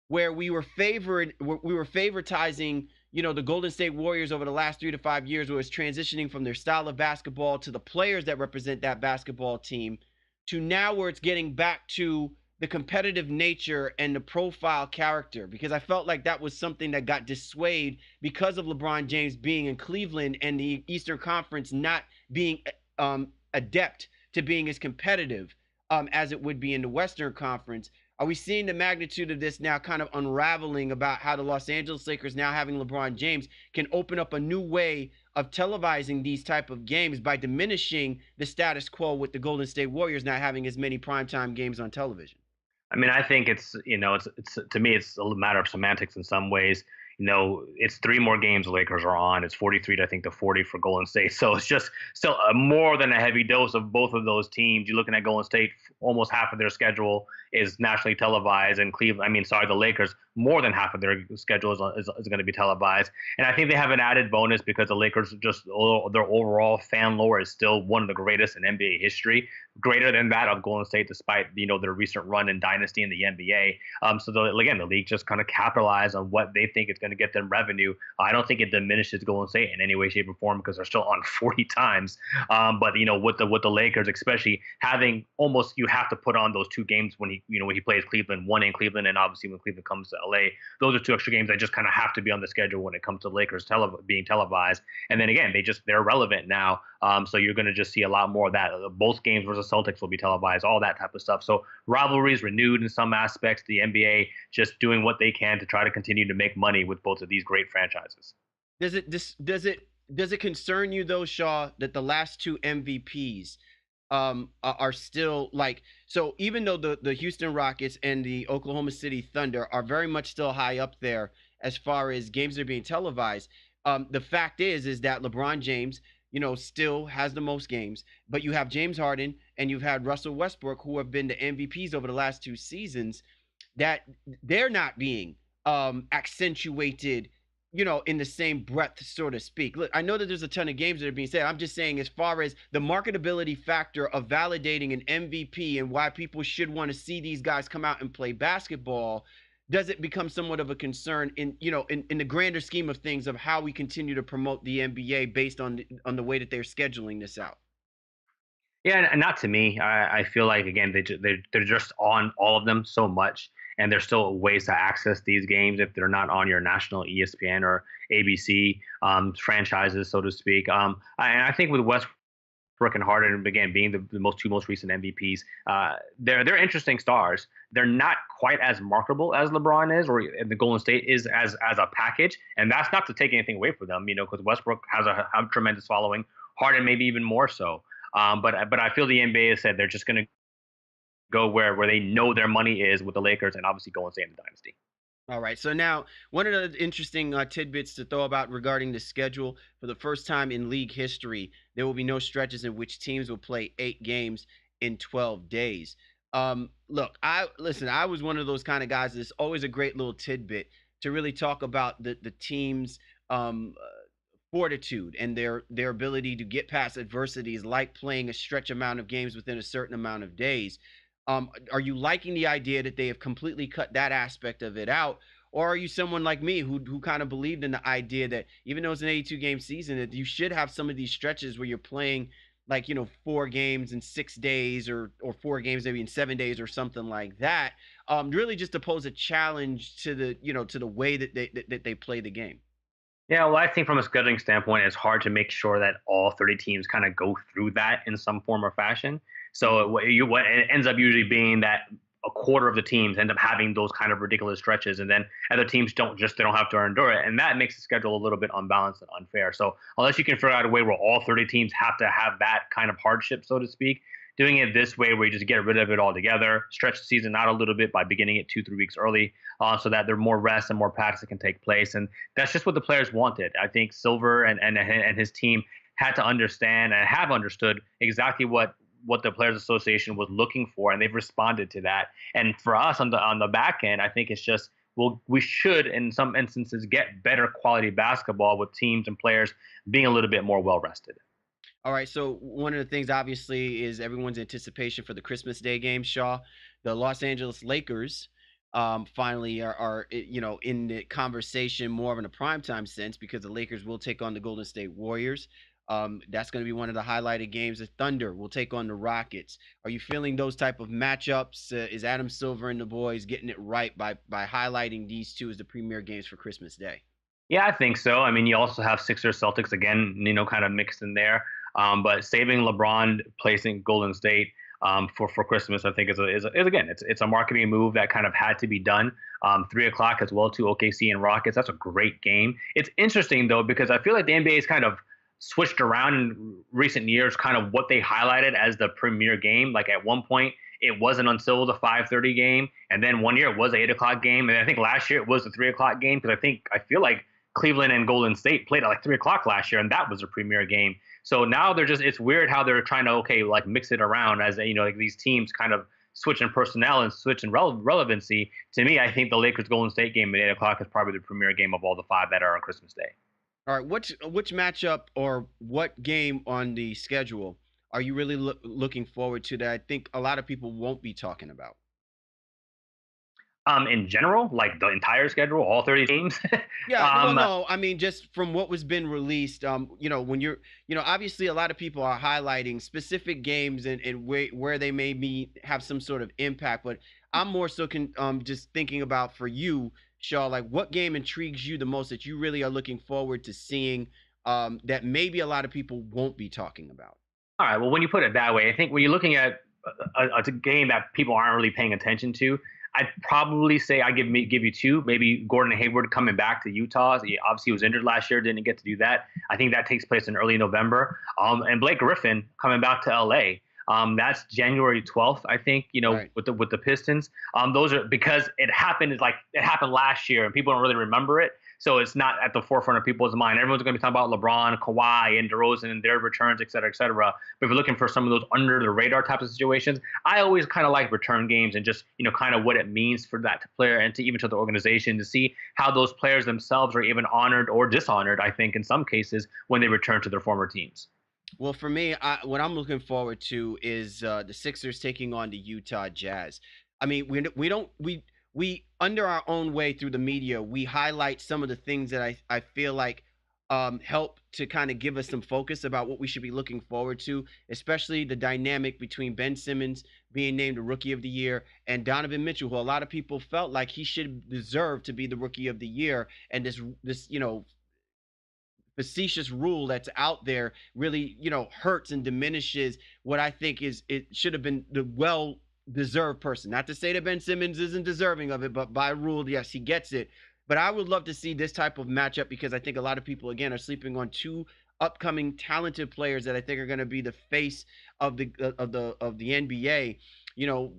where we were favoritizing, the Golden State Warriors over the last 3 to 5 years, where it's transitioning from their style of basketball to the players that represent that basketball team, to now where it's getting back to the competitive nature and the profile character, because I felt like that was something that got dissuaded because of LeBron James being in Cleveland and the Eastern Conference not being adept to being as competitive as it would be in the Western Conference. Are we seeing the magnitude of this now kind of unraveling about how the Los Angeles Lakers, now having LeBron James, can open up a new way of televising these type of games by diminishing the status quo with the Golden State Warriors not having as many primetime games on television? I mean, I think it's to me, it's a matter of semantics in some ways. It's 3 more games the Lakers are on. It's 43 to, I think, to 40 for Golden State. So it's just still more than a heavy dose of both of those teams. You're looking at Golden State, almost half of their schedule is nationally televised, and the Lakers, more than half of their schedule is going to be televised. And I think they have an added bonus because the Lakers, just their overall fan lore is still one of the greatest in NBA history, greater than that of Golden State, despite their recent run in dynasty in the NBA. The league just kind of capitalized on what they think is going to get them revenue. I don't think it diminishes Golden State in any way, shape, or form because they're still on 40 times. But with the Lakers, especially having almost, you have to put on those 2 games when he plays Cleveland, one in Cleveland, and obviously when Cleveland comes to LA. Those are 2 extra games that just kind of have to be on the schedule when it comes to Lakers being televised. And then again, they're relevant now. So you're going to just see a lot more of that. Both games versus Celtics will be televised, all that type of stuff. So rivalries renewed in some aspects. The NBA just doing what they can to try to continue to make money with both of these great franchises. Does it concern you though, Shaw, that the last 2 MVPs are still so even though the Houston Rockets and the Oklahoma City Thunder are very much still high up there as far as games that are being televised, the fact is that LeBron James, still has the most games, but you have James Harden and you've had Russell Westbrook, who have been the MVPs over the last 2 seasons, that they're not being accentuated, in the same breath, so to speak. Look, I know that there's a ton of games that are being said. I'm just saying, as far as the marketability factor of validating an MVP and why people should want to see these guys come out and play basketball, does it become somewhat of a concern in in the grander scheme of things of how we continue to promote the NBA based on the way that they're scheduling this out? Yeah, and not to me. I feel like again they're just on all of them so much, and there's still ways to access these games if they're not on your national ESPN or ABC franchises, so to speak. And I think with Westbrook and Harden again being the most recent MVPs, they're interesting stars. They're not quite as marketable as LeBron is, or the Golden State is as a package, and that's not to take anything away from them, because Westbrook has a tremendous following. Harden maybe even more so. But I feel the NBA has said they're just going to go where they know their money is with the Lakers and obviously go and stay in the dynasty. All right. So now, one of the interesting tidbits to throw about regarding the schedule: for the first time in league history, there will be no stretches in which teams will play 8 games in 12 days. Look, I was one of those kind of guys. It's always a great little tidbit to really talk about the teams. Fortitude and their ability to get past adversities, like playing a stretch amount of games within a certain amount of days. Are you liking the idea that they have completely cut that aspect of it out, or are you someone like me who kind of believed in the idea that even though it's an 82 game season, that you should have some of these stretches where you're playing like 4 games in 6 days, or 4 games maybe in 7 days or something like that, really just to pose a challenge to the way that they play the game? Yeah, well, I think from a scheduling standpoint, it's hard to make sure that all 30 teams kind of go through that in some form or fashion. So what it ends up usually being that a quarter of the teams end up having those kind of ridiculous stretches, and then other teams they don't have to endure it, and that makes the schedule a little bit unbalanced and unfair. So unless you can figure out a way where all 30 teams have to have that kind of hardship, so to speak, doing it this way where you just get rid of it altogether, stretch the season out a little bit by beginning it 2-3 weeks early, so that there are more rest and more practice that can take place, and that's just what the players wanted. I think Silver and his team had to understand and have understood exactly what the Players Association was looking for, and they've responded to that. And for us on the back end, I think it's just, well, we should in some instances get better quality basketball with teams and players being a little bit more well rested. All right, so one of the things obviously is everyone's anticipation for the Christmas Day game, Shaw. The Los Angeles Lakers finally are in the conversation more of in a primetime sense, because the Lakers will take on the Golden State Warriors. That's going to be one of the highlighted games. The Thunder will take on the Rockets. Are you feeling those type of matchups? Is Adam Silver and the boys getting it right by highlighting these two as the premier games for Christmas Day? Yeah, I think so. I mean, you also have Sixers Celtics again, kind of mixed in there. But saving LeBron placing Golden State for Christmas, I think is again, it's a marketing move that kind of had to be done. 3 o'clock as well to OKC and Rockets. That's a great game. It's interesting though, because I feel like the NBA is kind of switched around in recent years, kind of what they highlighted as the premier game. Like at one point, it wasn't until the 5:30 game, and then one year it was an 8 o'clock game, and I think last year it was the 3 o'clock game, because I feel like Cleveland and Golden State played at like 3 o'clock last year, and that was a premier game. So now it's weird how they're trying to like mix it around as like these teams kind of switch in personnel and switch in relevancy. To me, I think the Lakers Golden State game at 8 o'clock is probably the premier game of all the five that are on Christmas Day. All right, which matchup or what game on the schedule are you really looking forward to that I think a lot of people won't be talking about? In general, like the entire schedule, all 30 teams. Yeah, well, um, no, I mean just from what was been released. When you're, obviously a lot of people are highlighting specific games and where they may be have some sort of impact, but I'm more so just thinking about for you, Shaw, like what game intrigues you the most that you really are looking forward to seeing, that maybe a lot of people won't be talking about. all right. Well, when you put it that way, I think when you're looking at a game that people aren't really paying attention to, I'd probably say I give you two. Maybe Gordon Hayward coming back to Utah. He obviously was injured last year, didn't get to do that. I think that takes place in early November. And Blake Griffin coming back to LA. That's January 12th, I think. Right. with the Pistons. Those are because it happened last year, and people don't really remember it. So it's not at the forefront of people's mind. Everyone's going to be talking about LeBron, Kawhi, and DeRozan and their returns, et cetera, et cetera. But if you're looking for some of those under the radar types of situations, I always kind of like return games and just, kind of what it means for that player and to even to the organization to see how those players themselves are even honored or dishonored, I think, in some cases when they return to their former teams. Well, for me, what I'm looking forward to is the Sixers taking on the Utah Jazz. I mean, we under our own way through the media, we highlight some of the things that I feel like help to kind of give us some focus about what we should be looking forward to, especially the dynamic between Ben Simmons being named the Rookie of the Year and Donovan Mitchell, who a lot of people felt like he should deserve to be the Rookie of the Year. And this facetious rule that's out there really, hurts and diminishes what I think is it should have been the well deserved person. Not to say that Ben Simmons isn't deserving of it, but by rule, yes, he gets it. But I would love to see this type of matchup because I think a lot of people again are sleeping on two upcoming talented players that I think are going to be the face of the NBA.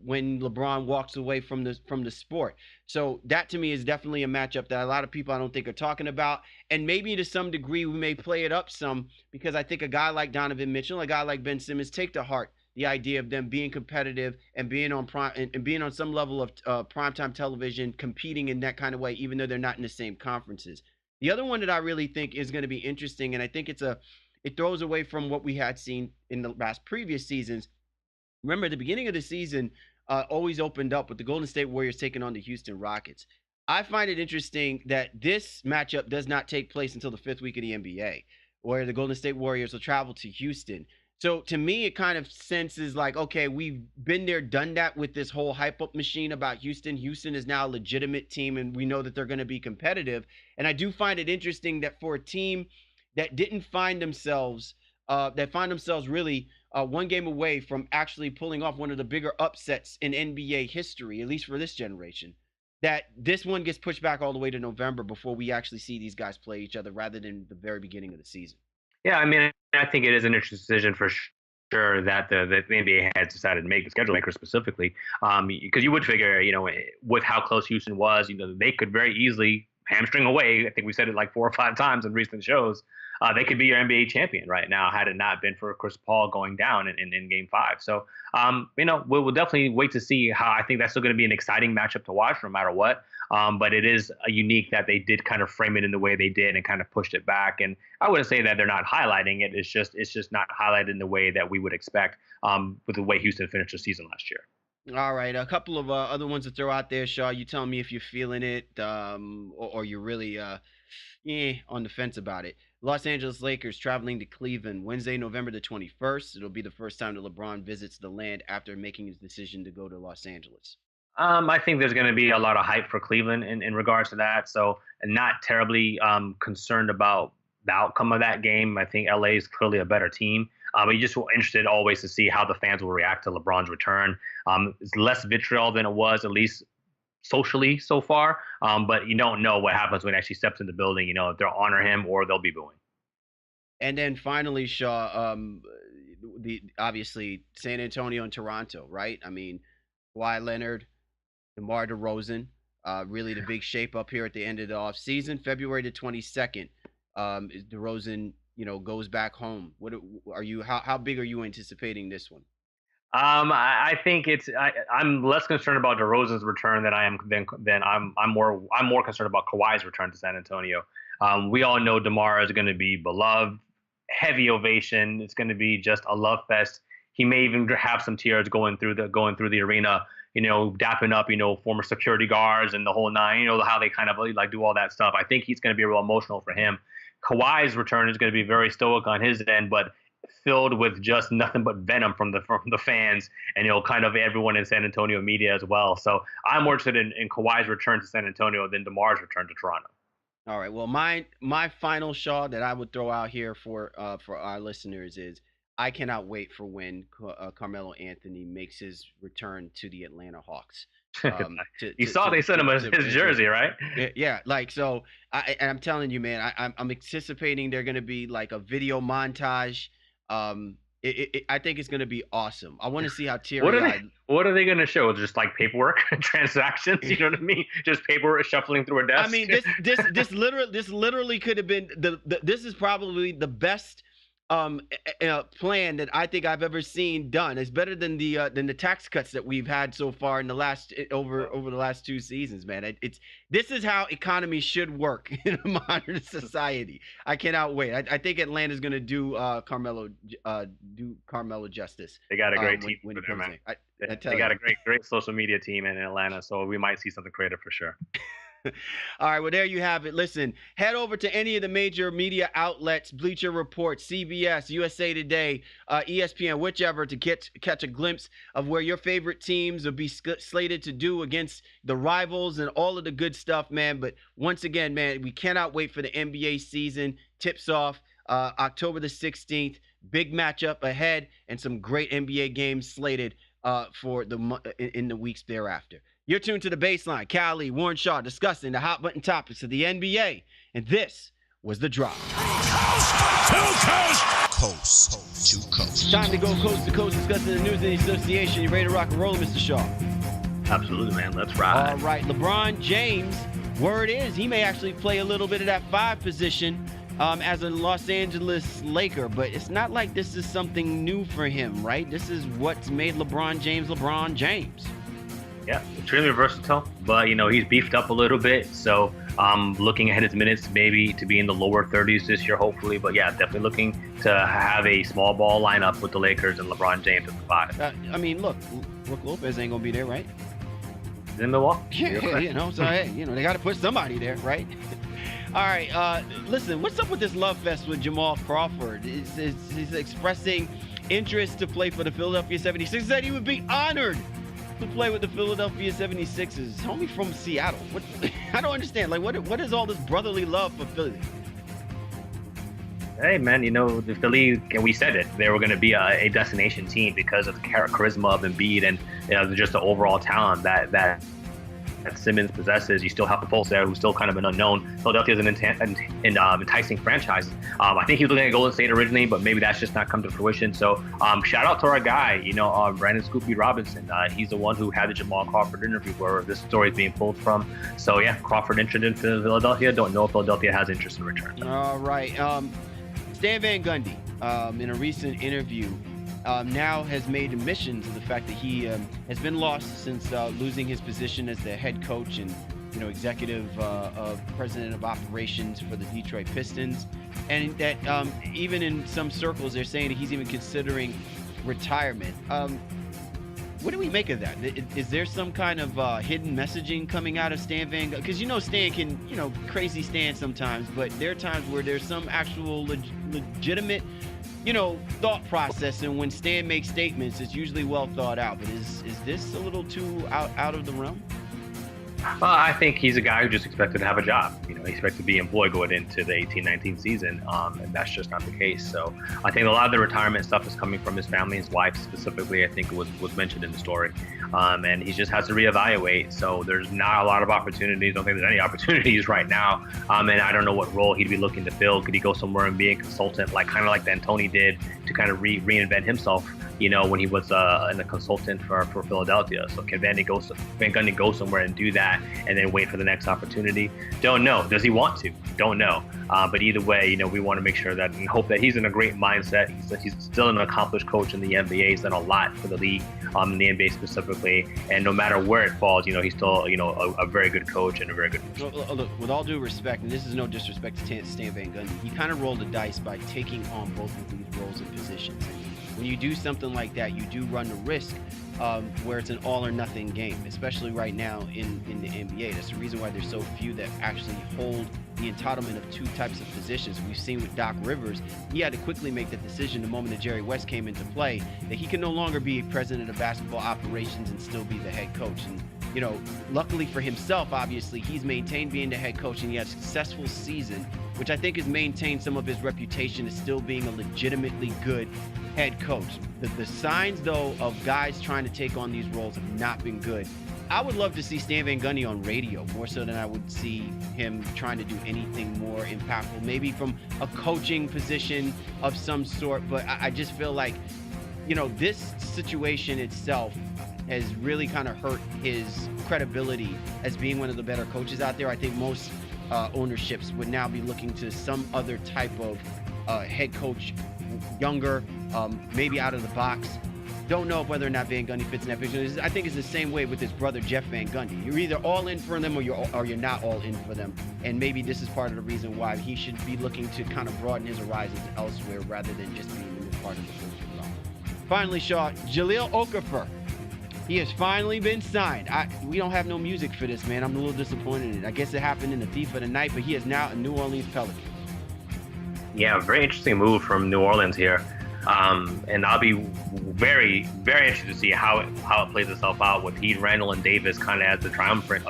When LeBron walks away from the sport. So that to me is definitely a matchup that a lot of people I don't think are talking about. And maybe to some degree we may play it up some because I think a guy like Donovan Mitchell, a guy like Ben Simmons take to heart the idea of them being competitive and being on prime and being on some level of primetime television, competing in that kind of way, even though they're not in the same conferences. The other one that I really think is going to be interesting, and I think it throws away from what we had seen in the last previous seasons. Remember, the beginning of the season always opened up with the Golden State Warriors taking on the Houston Rockets. I find it interesting that this matchup does not take place until the fifth week of the NBA, where the Golden State Warriors will travel to Houston. So to me, it kind of senses like, okay, we've been there, done that with this whole hype up machine about Houston. Houston is now a legitimate team, and we know that they're going to be competitive. And I do find it interesting that for a team that didn't find themselves, that find themselves really one game away from actually pulling off one of the bigger upsets in NBA history, at least for this generation, that this one gets pushed back all the way to November before we actually see these guys play each other rather than the very beginning of the season. Yeah, I mean, I think it is an interesting decision for sure that the NBA has decided to make the schedule maker specifically, because you would figure, with how close Houston was, they could very easily hamstring away. I think we said it like 4 or 5 times in recent shows. They could be your NBA champion right now had it not been for Chris Paul going down in Game 5. So, we'll definitely wait to see how. I think that's still going to be an exciting matchup to watch no matter what. But it is unique that they did kind of frame it in the way they did and kind of pushed it back. And I wouldn't say that they're not highlighting it. It's just not highlighted in the way that we would expect with the way Houston finished the season last year. All right, a couple of other ones to throw out there, Shaw. You tell me if you're feeling it, or you're really on the fence about it. Los Angeles Lakers traveling to Cleveland Wednesday, November the 21st. It'll be the first time that LeBron visits the land after making his decision to go to Los Angeles. I think there's going to be a lot of hype for Cleveland in regards to that. So, not terribly concerned about the outcome of that game. I think LA is clearly a better team. But you just interested always to see how the fans will react to LeBron's return. It's less vitriol than it was, at least socially so far. But you don't know what happens when he actually steps in the building. If they'll honor him or they'll be booing. And then finally, Shaw, the obviously San Antonio and Toronto, right? I mean, Kawhi Leonard, DeMar DeRozan, really the big shape up here at the end of the offseason. February the 22nd, DeRozan, goes back home. What are you? How big are you anticipating this one? I think I'm less concerned about DeRozan's return than I am than I'm more concerned about Kawhi's return to San Antonio. We all know DeMar is going to be beloved, heavy ovation. It's going to be just a love fest. He may even have some tears going through the arena. Dapping up, former security guards and the whole nine, how they kind of like do all that stuff. I think he's going to be real emotional for him. Kawhi's return is going to be very stoic on his end, but filled with just nothing but venom from the fans and, kind of everyone in San Antonio media as well. So I'm more interested in Kawhi's return to San Antonio than DeMar's return to Toronto. All right. Well, my final shot that I would throw out here for our listeners is I cannot wait for when Carmelo Anthony makes his return to the Atlanta Hawks. You saw they sent him his jersey, right? Yeah. Like, so I'm telling you, man, I'm anticipating they're going to be like a video montage. I think it's going to be awesome. I want to see how teary-eyed. What are they going to show? Just like paperwork transactions? You know what I mean? Just paperwork shuffling through a desk. I mean, this literally could have been this is probably the best plan that I think I've ever seen done. It's better than the tax cuts that we've had so far in the last over the last 2 seasons, man. This is how economy should work in a modern society. I cannot wait. I think Atlanta's going to do Carmelo justice. They got a great team when over there, man. They got a great social media team in Atlanta, so we might see something creative for sure. All right, well, there you have it. Listen, head over to any of the major media outlets, Bleacher Report, CBS, USA Today, ESPN, whichever, to catch a glimpse of where your favorite teams will be slated to do against the rivals and all of the good stuff, man. But once again, man, we cannot wait for the NBA season. Tips off October the 16th. Big matchup ahead and some great NBA games slated for in the weeks thereafter. You're tuned to The Baseline. Cali, Warren Shaw discussing the hot button topics of the NBA. And this was The Drop. Coast to coast. Time to go coast to coast discussing the news in the association. You ready to rock and roll, Mr. Shaw? Absolutely, man. Let's ride. All right. LeBron James, word is he may actually play a little bit of that 5 position as a Los Angeles Laker. But it's not like this is something new for him, right? This is what's made LeBron James. Yeah, extremely versatile, but he's beefed up a little bit. So looking ahead his minutes maybe to be in the lower 30s this year, hopefully. But yeah, definitely looking to have a small ball lineup with the Lakers and LeBron James at the 5. I mean, look, Brook Lopez ain't gonna be there, right? He's in Milwaukee. Yeah, so hey, they got to put somebody there, right? All right, listen, what's up with this love fest with Jamal Crawford? He's expressing interest to play for the Philadelphia 76ers. Said he would be honored to play with the Philadelphia 76ers. Homie from Seattle. What? I don't understand. Like, what is all this brotherly love for Philly? Hey, man, the Philly, we said it, they were going to be a destination team because of the charisma of Embiid and just the overall talent that Simmons possesses. You still have the Pulse there, who's still kind of an unknown. Philadelphia is an enticing franchise. I think he was looking at Golden State originally, but maybe that's just not come to fruition. So shout out to our guy, Brandon Scoopy Robinson. He's the one who had the Jamal Crawford interview where this story is being pulled from. So yeah, Crawford interested in Philadelphia. Don't know if Philadelphia has interest in return. All right. Stan Van Gundy, in a recent interview, now has made admission to the fact that he has been lost since losing his position as the head coach and executive president of operations for the Detroit Pistons, and that even in some circles they're saying that he's even considering retirement. What do we make of that? Is there some kind of hidden messaging coming out of Stan Van Gundy? Because Stan can crazy Stan sometimes, but there are times where there's some actual legitimate thought process, and when Stan makes statements, it's usually well thought out. But is this a little too out of the realm? I think he's a guy who just expected to have a job. He expected to be employed going into the 18-19 season, and that's just not the case. So I think a lot of the retirement stuff is coming from his family, his wife specifically. I think was mentioned in the story, and he just has to reevaluate. So there's not a lot of opportunities. I don't think there's any opportunities right now, and I don't know what role he'd be looking to fill. Could he go somewhere and be a consultant, kind of like D'Antoni did, to kind of reinvent himself? When he was a consultant for Philadelphia. So can Van Gundy go somewhere and do that and then wait for the next opportunity? Don't know. Does he want to? Don't know. But either way, we want to make sure that and hope that he's in a great mindset. He's still an accomplished coach in the NBA. He's done a lot for the league, in the NBA specifically. And no matter where it falls, he's still, a very good coach and a very good person. Look, with all due respect, and this is no disrespect to Stan Van Gundy, he kind of rolled the dice by taking on both of these roles and positions. When you do something like that, you do run the risk where it's an all or nothing game, especially right now in the NBA. That's the reason why there's so few that actually hold the entitlement of 2 types of positions. We've seen with Doc Rivers, he had to quickly make the decision the moment that Jerry West came into play that he can no longer be president of basketball operations and still be the head coach. And luckily for himself, obviously, he's maintained being the head coach, and he had a successful season, which I think has maintained some of his reputation as still being a legitimately good head coach. The signs, though, of guys trying to take on these roles have not been good. I would love to see Stan Van Gundy on radio more so than I would see him trying to do anything more impactful, maybe from a coaching position of some sort. But I just feel like, this situation itself has really kind of hurt his credibility as being one of the better coaches out there. I think most ownerships would now be looking to some other type of head coach younger, maybe out of the box. Don't know whether or not Van Gundy fits in that picture. I think it's the same way with his brother Jeff Van Gundy. You're either all in for them or you're not all in for them. And maybe this is part of the reason why he should be looking to kind of broaden his horizons elsewhere rather than just being in this part of the first round. Finally, Shaw, Jahlil Okafor. He has finally been signed. We don't have no music for this, man. I'm a little disappointed in it. I guess it happened in the thief of the night, but he is now a New Orleans Pelican. Yeah, very interesting move from New Orleans here. And I'll be very, very interested to see how it plays itself out with Heat, Randall, and Davis kind of as the triumvirate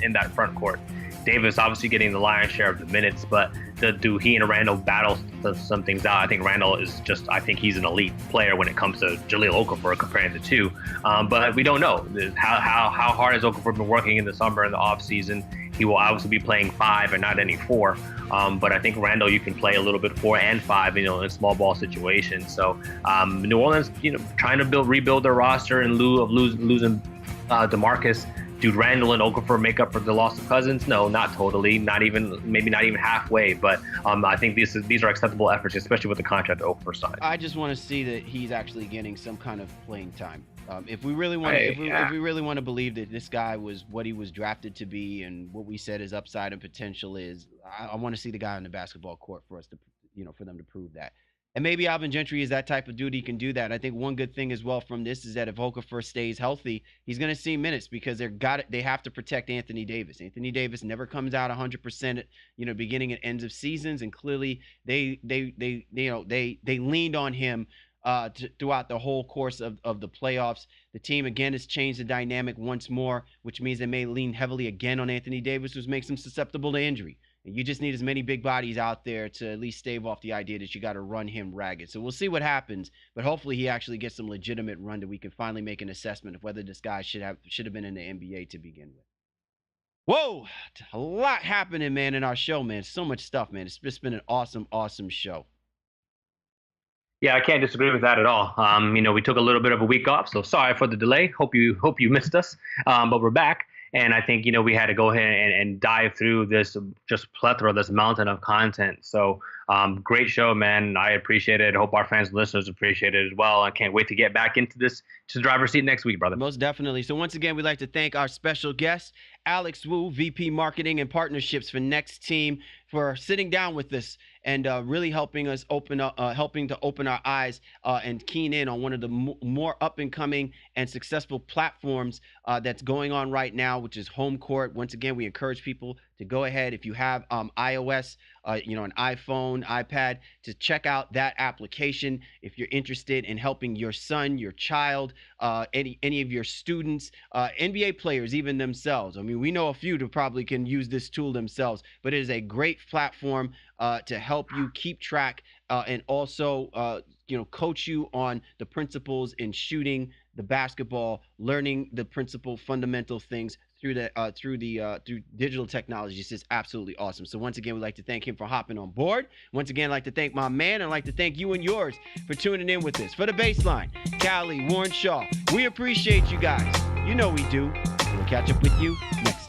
in that front court. Davis obviously getting the lion's share of the minutes, but do he and Randall battle some things out? I think Randall is I think he's an elite player when it comes to Jahlil Okafor comparing the two. But we don't know how hard has Okafor been working in the summer and the off season. He will obviously be playing 5 and not any 4. But I think Randall, you can play a little bit 4 and 5, in small ball situations. So New Orleans, trying to rebuild their roster in lieu of losing DeMarcus. Do Randall and Okafor make up for the loss of Cousins? No, not totally. Maybe not even halfway. But I think these are acceptable efforts, especially with the contract Okafor signed. I just want to see that he's actually getting some kind of playing time. If we really want to believe that this guy was what he was drafted to be and what we said his upside and potential is, I want to see the guy on the basketball court for us to, for them to prove that. And maybe Alvin Gentry is that type of dude. He can do that. And I think one good thing as well from this is that if Okafor stays healthy, he's going to see minutes because they have to protect Anthony Davis. Anthony Davis never comes out 100%, beginning and ends of seasons, and clearly they leaned on him throughout the whole course of the playoffs. The team again has changed the dynamic once more, which means they may lean heavily again on Anthony Davis, which makes him susceptible to injury. And you just need as many big bodies out there to at least stave off the idea that you got to run him ragged. So we'll see what happens, but hopefully he actually gets some legitimate run that we can finally make an assessment of whether this guy should have been in the NBA to begin with. Whoa, a lot happening, man, in our show, man. So much stuff, man. It's just been an awesome, awesome show. Yeah, I can't disagree with that at all. We took a little bit of a week off, so sorry for the delay. Hope you missed us, but we're back. And I think, we had to go ahead and dive through this just plethora, this mountain of content. So great show, man. I appreciate it. Hope our fans and listeners appreciate it as well. I can't wait to get back into the driver's seat next week, brother. Most definitely. So once again, we'd like to thank our special guest, Alex Wu, VP Marketing and Partnerships for Next Team, for sitting down with us and really helping us open our eyes and keen in on one of the more up and coming and successful platforms that's going on right now, which is Homecourt. Once again, we encourage people to go ahead, if you have iOS, an iPhone, iPad, to check out that application. If you're interested in helping your son, your child, any of your students, NBA players, even themselves. I mean, we know a few who probably can use this tool themselves, but it is a great platform to help you keep track and also coach you on the principles in shooting the basketball, learning the fundamental things through digital technology. It's just absolutely awesome. So once again, we'd like to thank him for hopping on board. Once again, I'd like to thank my man, and I'd like to thank you and yours for tuning in with us. For the Baseline, Callie, Warren Shaw, we appreciate you guys. You know we do. We'll catch up with you next time.